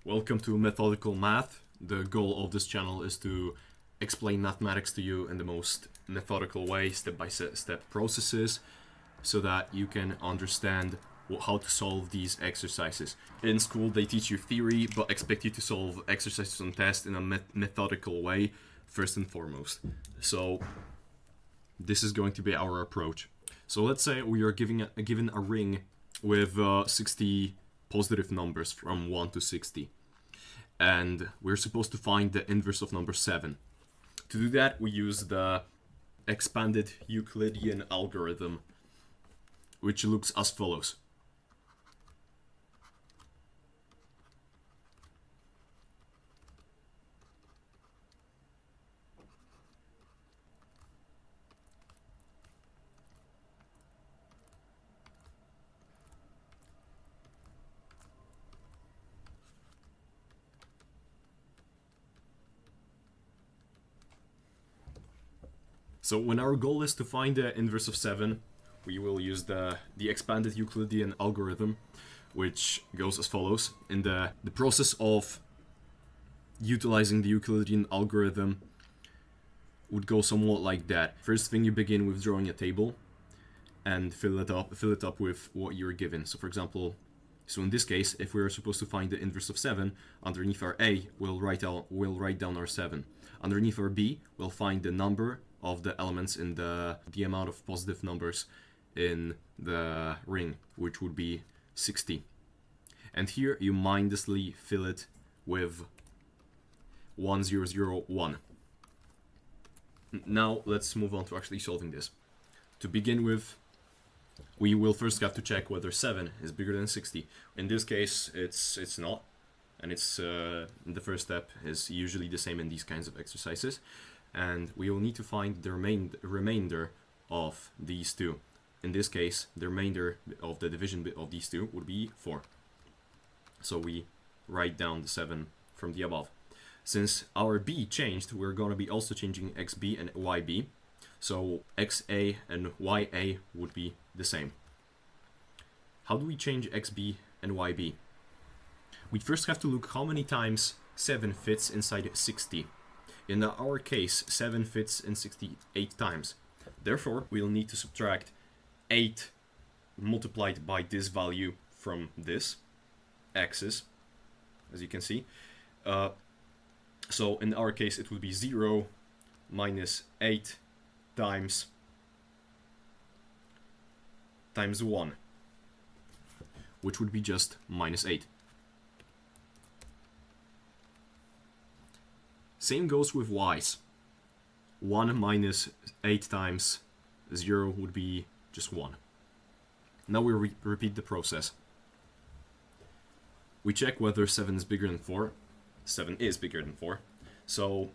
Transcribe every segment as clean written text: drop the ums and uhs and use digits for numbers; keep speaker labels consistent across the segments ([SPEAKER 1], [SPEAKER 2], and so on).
[SPEAKER 1] Welcome to Methodical Math. The goal of this channel is to explain mathematics to you in the most methodical way, step-by-step processes, so that you can understand how to solve these exercises. In school they teach you theory, but expect you to solve exercises on tests in a methodical way, first and foremost. So this is going to be our approach. So let's say we are given a ring with 60 positive numbers from 1 to 60. And we're supposed to find the inverse of number 7. To do that, we use the expanded Euclidean algorithm, which looks as follows. So when our goal is to find the inverse of 7, we will use the expanded Euclidean algorithm, which goes as follows. In the process of utilizing the Euclidean algorithm would go somewhat like that. First thing, you begin with drawing a table and fill it up with what you're given. So for example, in this case, if we're supposed to find the inverse of 7, underneath our A, we'll write down our 7. Underneath our B, we'll find the number of the elements in the amount of positive numbers in the ring, which would be 60. And here you mindlessly fill it with 1001. Now let's move on to actually solving this. To begin with, we will first have to check whether 7 is bigger than 60. In this case, it's not, and it's the first step is usually the same in these kinds of exercises. And we will need to find the remainder of these two. In this case, the remainder of the division of these two would be 4. So we write down the 7 from the above. Since our b changed, we're going to be also changing xb and yb. So xa and ya would be the same. How do we change xb and yb? We first have to look how many times 7 fits inside 60. In our case, 7 fits in 68 times. Therefore, we'll need to subtract 8 multiplied by this value from this axis, as you can see. So in our case, it would be 0 minus 8 times 1, which would be just minus 8. Same goes with y's. 1 minus 8 times 0 would be just 1. Now we repeat the process. We check whether 7 is bigger than 4. 7 is bigger than 4. So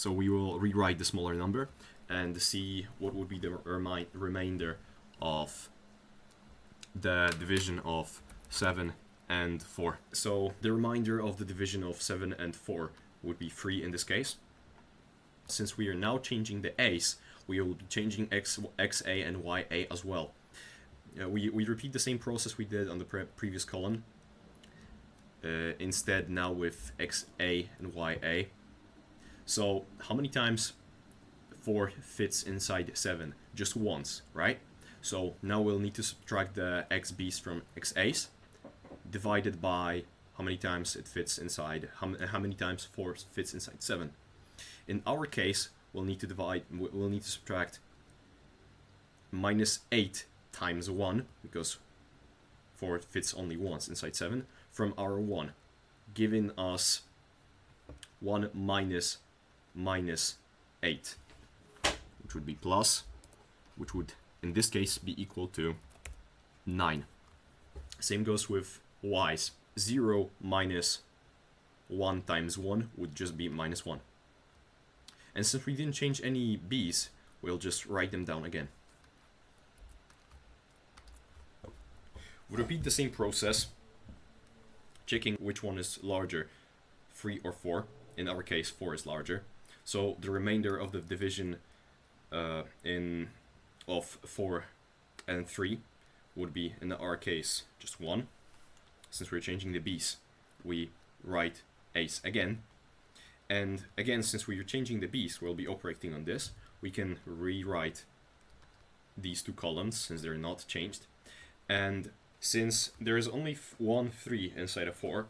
[SPEAKER 1] we will rewrite the smaller number and see what would be the remainder of the division of 7 and 4. So the remainder of the division of 7 and 4 would be 3 in this case. Since we are now changing the a's, we will be changing xa and ya as well. We repeat the same process we did on the previous column. Instead now with xa and ya. So how many times 4 fits inside 7? Just once, right? So now we'll need to subtract the xb's from xa's, divided by how many times it fits inside, how many times 4 fits inside 7. In our case, we'll need to subtract minus 8 times 1, because 4 fits only once inside 7, from our 1, giving us 1 minus 8, which would be plus, which would in this case be equal to 9. Same goes with y's. 0 minus 1 times 1 would just be minus 1. And since we didn't change any b's, we'll just write them down again. We repeat the same process, checking which one is larger, 3 or 4. In our case, 4 is larger. So the remainder of the division of 4 and 3 would be, in our case, just 1. since we're changing the b's, we write a's again. And again, since we are changing the b's, we'll be operating on this. We can rewrite these two columns since they're not changed. And since there is only one 3 inside of 4,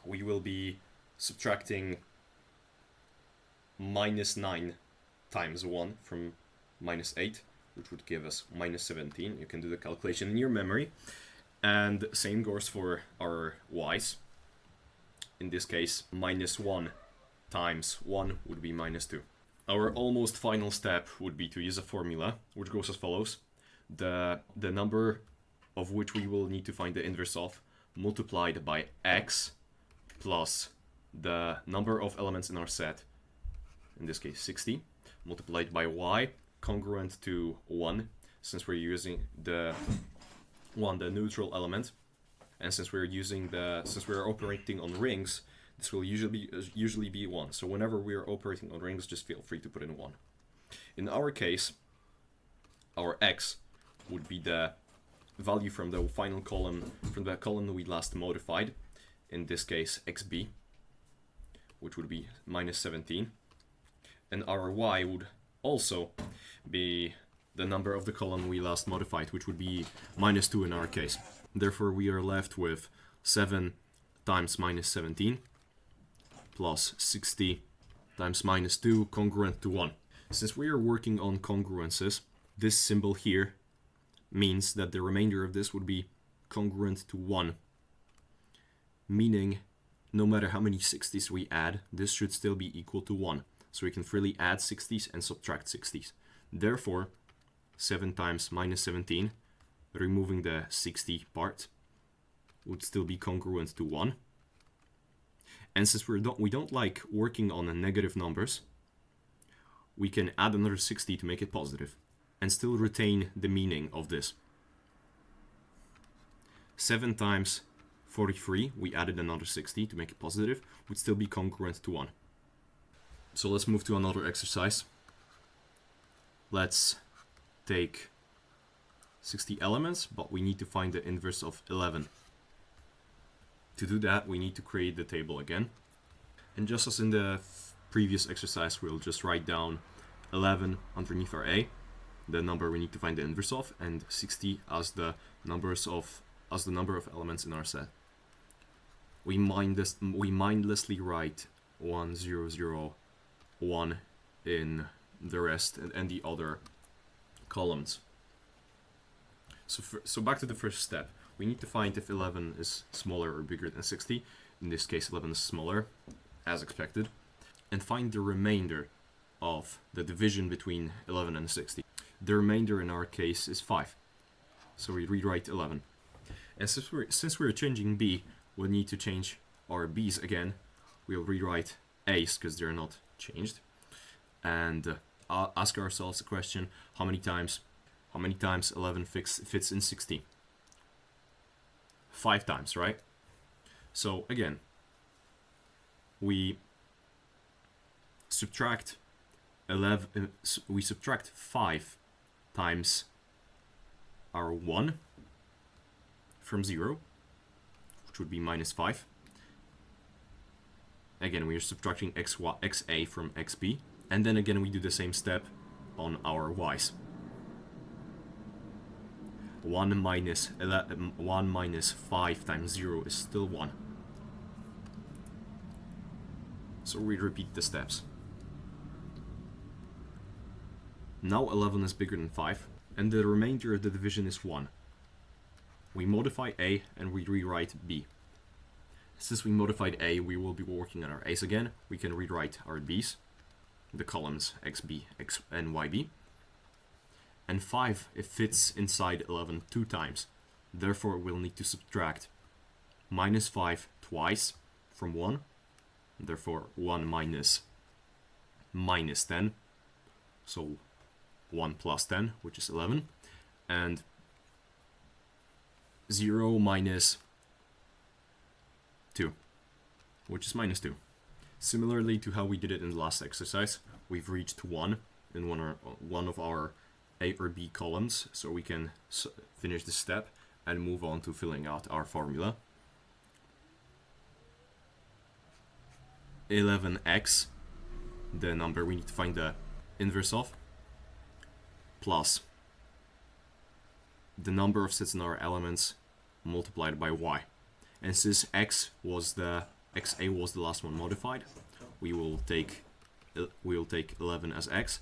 [SPEAKER 1] we will be subtracting -9 times 1 from -8, which would give us -17. You can do the calculation in your memory. And same goes for our y's. In this case, -1 times 1 would be -2. Our almost final step would be to use a formula, which goes as follows. The number of which we will need to find the inverse of, multiplied by x plus the number of elements in our set, in this case 60, multiplied by y, congruent to 1, since we're using the neutral element, and since we're operating on rings, this will usually be 1. So whenever we are operating on rings, just feel free to put in 1. In our case, our x would be the value from the final column, from the column we last modified, in this case xb, which would be -17. And our y would also be the number of the column we last modified, which would be -2 in our case. Therefore, we are left with 7 times -17 plus 60 times -2 congruent to 1. Since we are working on congruences, this symbol here means that the remainder of this would be congruent to 1, meaning no matter how many 60s we add, this should still be equal to 1. So we can freely add 60s and subtract 60s. Therefore, 7 times -17, removing the 60 part, would still be congruent to 1. And since we don't like working on negative numbers, we can add another 60 to make it positive and still retain the meaning of this. 7 times 43, we added another 60 to make it positive, would still be congruent to 1. So let's move to another exercise. Let's take 60 elements, but we need to find the inverse of 11. To do that, we need to create the table again. And just as in the previous exercise, we'll just write down 11 underneath our A, the number we need to find the inverse of, and 60 as the number of elements in our set. We mindlessly write 1, 0, 0, 1 in the rest and the other columns. So back to the first step. We need to find if 11 is smaller or bigger than 60. In this case, 11 is smaller, as expected. And find the remainder of the division between 11 and 60. The remainder in our case is 5. So we rewrite 11. And since we're changing b, we'll need to change our b's again. We'll rewrite a's because they're not changed. And ask ourselves the question, how many times 11 fits in 60? 5 times, right? So again, we subtract 5 times our 1 from 0, which would be -5. Again, we are subtracting xa from xb, and then again we do the same step on our y's. 1 minus 5 times 0 is still 1. So we repeat the steps. Now 11 is bigger than 5, and the remainder of the division is 1. We modify A and we rewrite B. Since we modified A, we will be working on our A's again. We can rewrite our B's, the columns XB, X, and YB. And 5, it fits inside 11 2 times. Therefore, we'll need to subtract -5 twice from 1. Therefore, 1 minus -10. So 1 plus 10, which is 11. And 0 minus 2, which is -2. Similarly to how we did it in the last exercise, we've reached 1 in one of our A or B columns, so we can finish this step and move on to filling out our formula. 11x, the number we need to find the inverse of, plus the number of sets in our elements multiplied by y. And since xa was the last one modified, we will take 11 as x,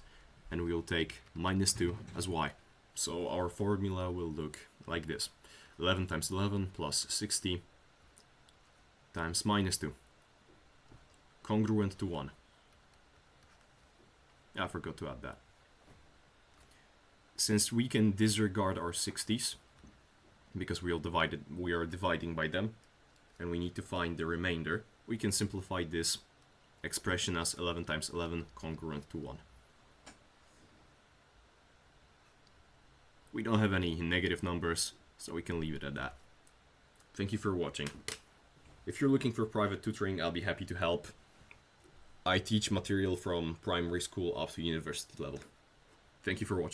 [SPEAKER 1] and we will take minus 2 as y. So our formula will look like this: 11 times 11 plus 60 times minus 2, congruent to 1. I forgot to add that. Since we can disregard our 60s, because we are dividing by them, and we need to find the remainder, we can simplify this expression as 11 times 11 congruent to 1. We don't have any negative numbers, so we can leave it at that. Thank you for watching. If you're looking for private tutoring, I'll be happy to help. I teach material from primary school up to university level. Thank you for watching.